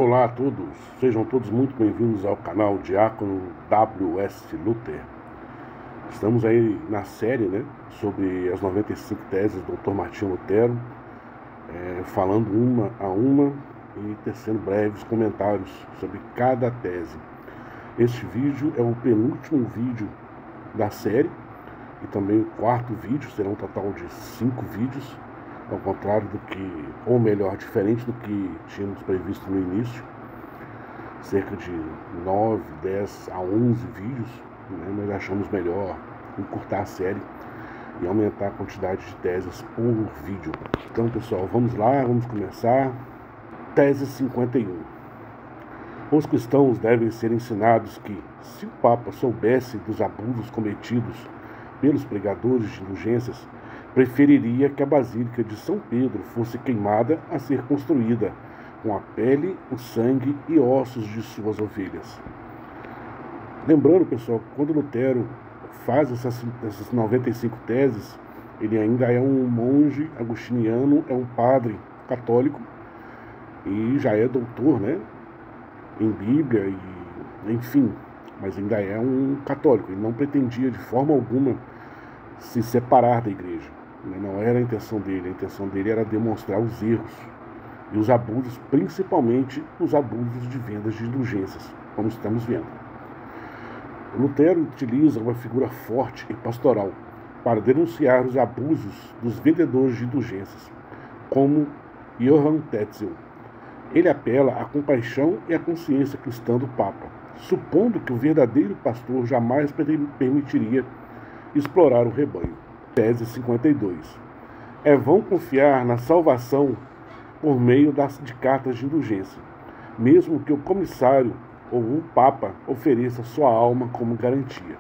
Olá a todos, sejam todos muito bem-vindos ao canal Diácono W.S. Luther. Estamos aí na série, sobre as 95 teses do Dr. Martinho Lutero, falando uma a uma e tecendo breves comentários sobre cada tese. Este vídeo é o penúltimo vídeo da série e também o quarto vídeo, será um total de 5 vídeos, ao contrário do que, ou melhor, diferente do que tínhamos previsto no início, cerca de 9, 10 a 11 vídeos, nós achamos melhor encurtar a série e aumentar a quantidade de teses por vídeo. Então, pessoal, vamos lá, vamos começar. Tese 51. Os cristãos devem ser ensinados que, se o Papa soubesse dos abusos cometidos pelos pregadores de indulgências, preferiria que a Basílica de São Pedro fosse queimada a ser construída com a pele, o sangue e ossos de suas ovelhas. Lembrando, pessoal, quando Lutero faz essas 95 teses, ele ainda é um monge agostiniano, é um padre católico e já é doutor, em Bíblia e enfim, mas ainda é um católico. Ele não pretendia de forma alguma se separar da igreja. Não era a intenção dele era demonstrar os erros e os abusos, principalmente os abusos de vendas de indulgências, como estamos vendo. Lutero utiliza uma figura forte e pastoral para denunciar os abusos dos vendedores de indulgências, como Johann Tetzel. Ele apela à compaixão e à consciência cristã do Papa, supondo que o verdadeiro pastor jamais permitiria explorar o rebanho. Tese 52. É vão confiar na salvação por meio de cartas de indulgência, mesmo que o comissário ou o Papa ofereça sua alma como garantia.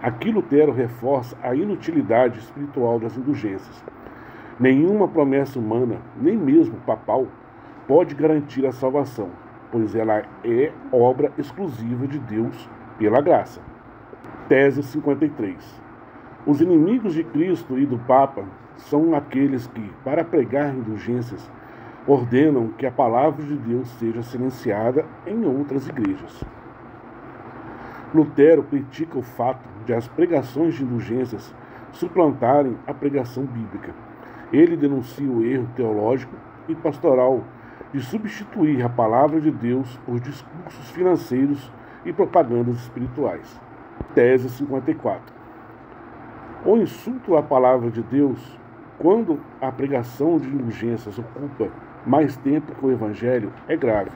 Aqui Lutero reforça a inutilidade espiritual das indulgências. Nenhuma promessa humana, nem mesmo papal, pode garantir a salvação, pois ela é obra exclusiva de Deus pela graça. Tese 53. Os inimigos de Cristo e do Papa são aqueles que, para pregar indulgências, ordenam que a palavra de Deus seja silenciada em outras igrejas. Lutero critica o fato de as pregações de indulgências suplantarem a pregação bíblica. Ele denuncia o erro teológico e pastoral de substituir a palavra de Deus por discursos financeiros e propagandas espirituais. Tese 54. O insulto à palavra de Deus, quando a pregação de indulgências ocupa mais tempo que o Evangelho, é grave.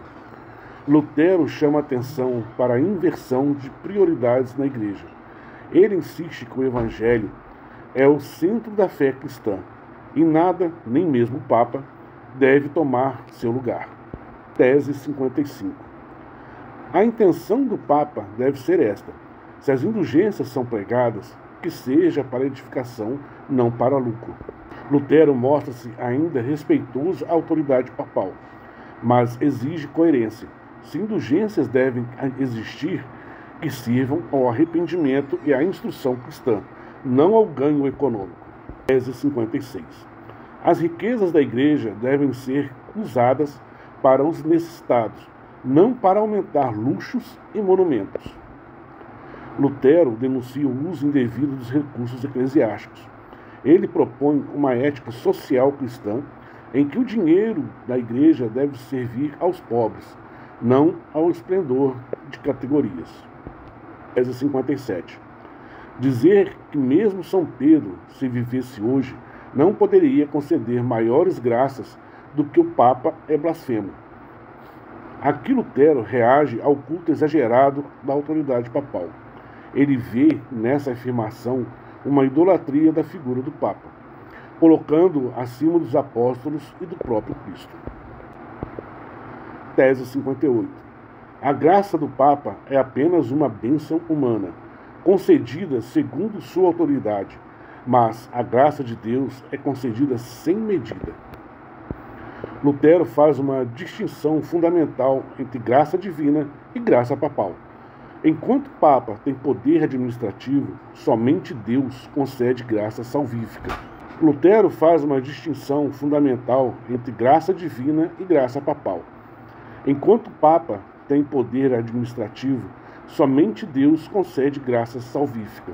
Lutero chama atenção para a inversão de prioridades na igreja. Ele insiste que o Evangelho é o centro da fé cristã e nada, nem mesmo o Papa, deve tomar seu lugar. Tese 55. A intenção do Papa deve ser esta: se as indulgências são pregadas, que seja para edificação, não para lucro. Lutero mostra-se ainda respeitoso à autoridade papal, mas exige coerência. Se indulgências devem existir, que sirvam ao arrependimento e à instrução cristã, não ao ganho econômico. Tese 56. As riquezas da igreja devem ser usadas para os necessitados, não para aumentar luxos e monumentos. Lutero denuncia o uso indevido dos recursos eclesiásticos. Ele propõe uma ética social cristã em que o dinheiro da igreja deve servir aos pobres, não ao esplendor de categorias. Tese 57. Dizer que mesmo São Pedro, se vivesse hoje, não poderia conceder maiores graças do que o Papa é blasfemo. Aqui Lutero reage ao culto exagerado da autoridade papal. Ele vê nessa afirmação uma idolatria da figura do Papa, colocando-o acima dos apóstolos e do próprio Cristo. Tese 58. A graça do Papa é apenas uma bênção humana, concedida segundo sua autoridade, mas a graça de Deus é concedida sem medida. Lutero faz uma distinção fundamental entre graça divina e graça papal. Enquanto o Papa tem poder administrativo, somente Deus concede graça salvífica. Lutero faz uma distinção fundamental entre graça divina e graça papal. Enquanto o Papa tem poder administrativo, somente Deus concede graça salvífica.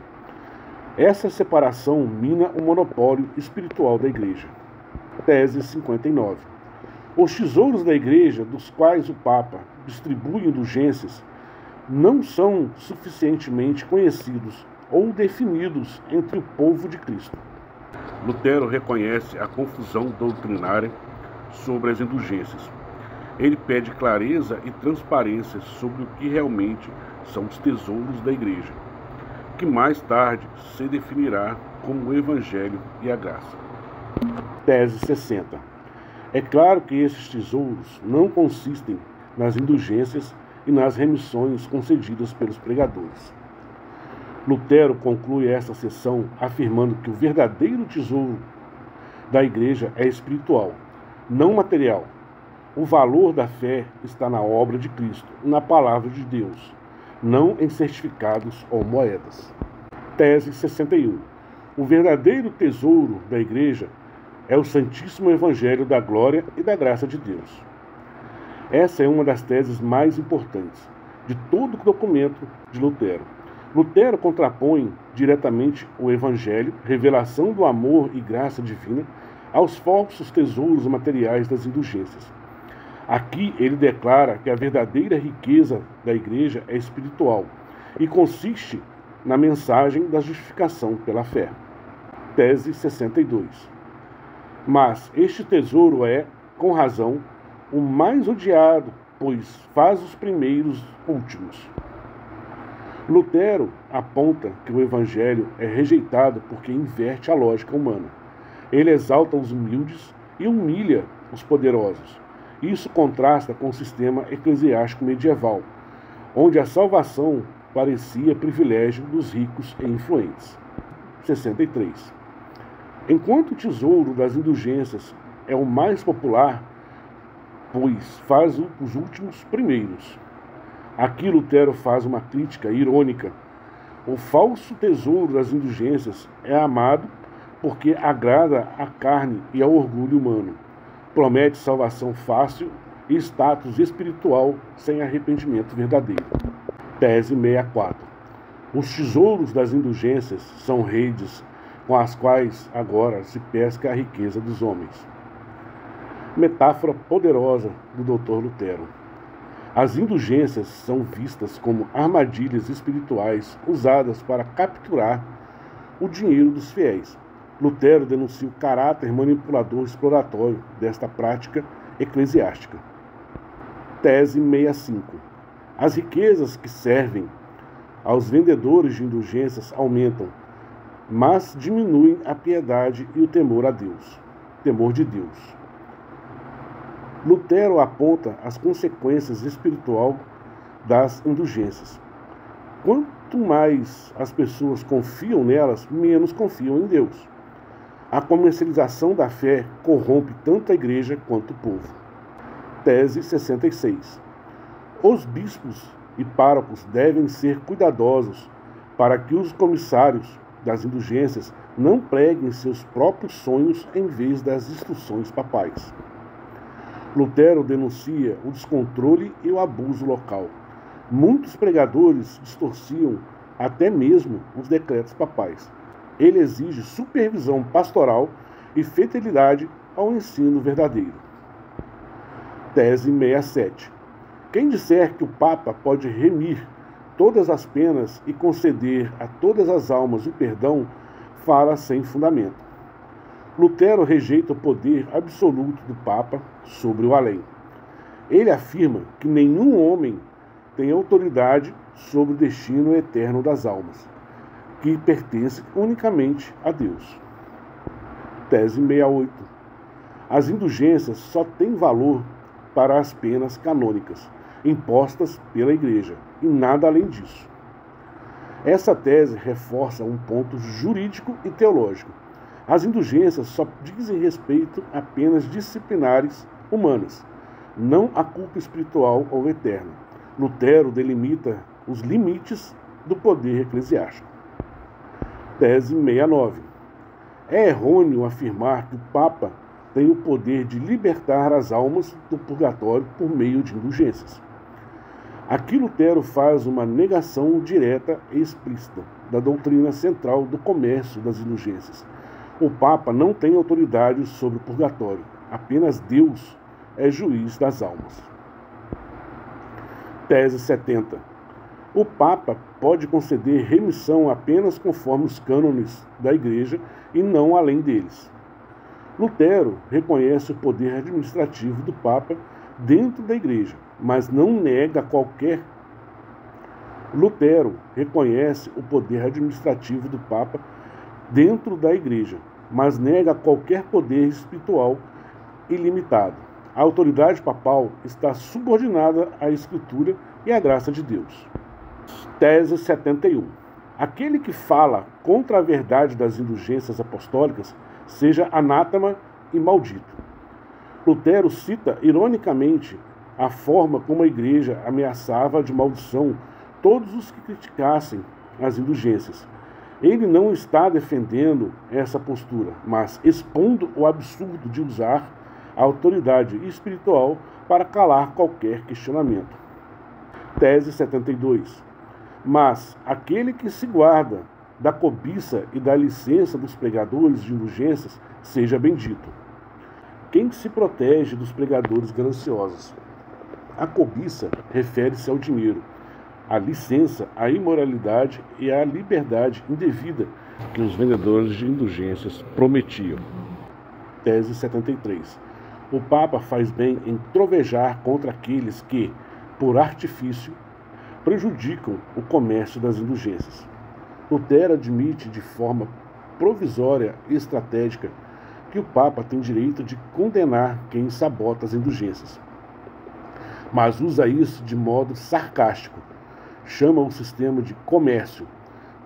Essa separação mina o monopólio espiritual da Igreja. Tese 59. Os tesouros da Igreja, dos quais o Papa distribui indulgências, não são suficientemente conhecidos ou definidos entre o povo de Cristo. Lutero reconhece a confusão doutrinária sobre as indulgências. Ele pede clareza e transparência sobre o que realmente são os tesouros da Igreja, que mais tarde se definirá como o Evangelho e a graça. Tese 60. É claro que esses tesouros não consistem nas indulgências e nas remissões concedidas pelos pregadores. Lutero conclui esta sessão afirmando que o verdadeiro tesouro da Igreja é espiritual, não material. O valor da fé está na obra de Cristo, na palavra de Deus, não em certificados ou moedas. Tese 61. O verdadeiro tesouro da Igreja é o Santíssimo Evangelho da glória e da graça de Deus. Essa é uma das teses mais importantes de todo o documento de Lutero. Lutero contrapõe diretamente o Evangelho, revelação do amor e graça divina, aos falsos tesouros materiais das indulgências. Aqui ele declara que a verdadeira riqueza da Igreja é espiritual e consiste na mensagem da justificação pela fé. Tese 62. Mas este tesouro é, com razão, o mais odiado, pois faz os primeiros últimos. Lutero aponta que o Evangelho é rejeitado porque inverte a lógica humana. Ele exalta os humildes e humilha os poderosos. Isso contrasta com o sistema eclesiástico medieval, onde a salvação parecia privilégio dos ricos e influentes. 63. Enquanto o tesouro das indulgências é o mais popular, pois faz os últimos primeiros. Aqui Lutero faz uma crítica irônica. O falso tesouro das indulgências é amado porque agrada à carne e ao orgulho humano. Promete salvação fácil e status espiritual sem arrependimento verdadeiro. Tese 64. Os tesouros das indulgências são redes com as quais agora se pesca a riqueza dos homens. Metáfora poderosa do Dr. Lutero. As indulgências são vistas como armadilhas espirituais usadas para capturar o dinheiro dos fiéis. Lutero denuncia o caráter manipulador exploratório desta prática eclesiástica. Tese 65. As riquezas que servem aos vendedores de indulgências aumentam, mas diminuem a piedade e o temor a Deus. Temor de Deus. Lutero aponta as consequências espirituais das indulgências. Quanto mais as pessoas confiam nelas, menos confiam em Deus. A comercialização da fé corrompe tanto a igreja quanto o povo. Tese 66. Os bispos e párocos devem ser cuidadosos para que os comissários das indulgências não preguem seus próprios sonhos em vez das instruções papais. Lutero denuncia o descontrole e o abuso local. Muitos pregadores distorciam até mesmo os decretos papais. Ele exige supervisão pastoral e fidelidade ao ensino verdadeiro. Tese 67. Quem disser que o Papa pode remir todas as penas e conceder a todas as almas o perdão, fala sem fundamento. Lutero rejeita o poder absoluto do Papa sobre o além. Ele afirma que nenhum homem tem autoridade sobre o destino eterno das almas, que pertence unicamente a Deus. Tese 68. As indulgências só têm valor para as penas canônicas, impostas pela Igreja, e nada além disso. Essa tese reforça um ponto jurídico e teológico. As indulgências só dizem respeito a penas disciplinares humanas, não a culpa espiritual ou eterna. Lutero delimita os limites do poder eclesiástico. Tese 69. É errôneo afirmar que o Papa tem o poder de libertar as almas do purgatório por meio de indulgências. Aqui Lutero faz uma negação direta e explícita da doutrina central do comércio das indulgências. O Papa não tem autoridade sobre o purgatório, apenas Deus é juiz das almas. Tese 70. O Papa pode conceder remissão apenas conforme os cânones da Igreja e não além deles. Lutero reconhece o poder administrativo do Papa dentro da Igreja, mas não nega qualquer. Lutero reconhece o poder administrativo do Papa dentro da Igreja, mas nega qualquer poder espiritual ilimitado. A autoridade papal está subordinada à Escritura e à graça de Deus. Tese 71. Aquele que fala contra a verdade das indulgências apostólicas seja anátema e maldito. Lutero cita ironicamente a forma como a Igreja ameaçava de maldição todos os que criticassem as indulgências. Ele não está defendendo essa postura, mas expondo o absurdo de usar a autoridade espiritual para calar qualquer questionamento. Tese 72. Mas aquele que se guarda da cobiça e da licença dos pregadores de indulgências seja bendito. Quem se protege dos pregadores gananciosos? A cobiça refere-se ao dinheiro, a licença, a imoralidade e a liberdade indevida que os vendedores de indulgências prometiam. Tese 73. O Papa faz bem em trovejar contra aqueles que, por artifício, prejudicam o comércio das indulgências. Lutero admite de forma provisória e estratégica que o Papa tem direito de condenar quem sabota as indulgências, mas usa isso de modo sarcástico. Chama o sistema de comércio,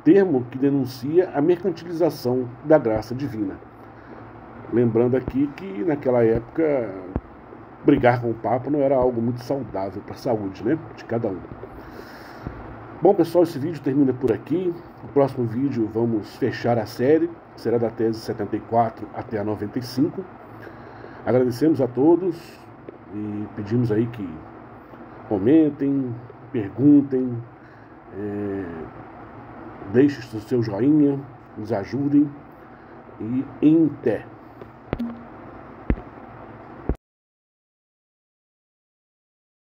termo que denuncia a mercantilização da graça divina. Lembrando aqui que naquela época brigar com o Papa não era algo muito saudável para a saúde, né, de cada um. Bom, pessoal, esse vídeo termina por aqui. No próximo vídeo vamos fechar a série, será da tese 74 até a 95. Agradecemos a todos e pedimos aí que comentem, perguntem, deixem o seu joinha, nos ajudem e em té.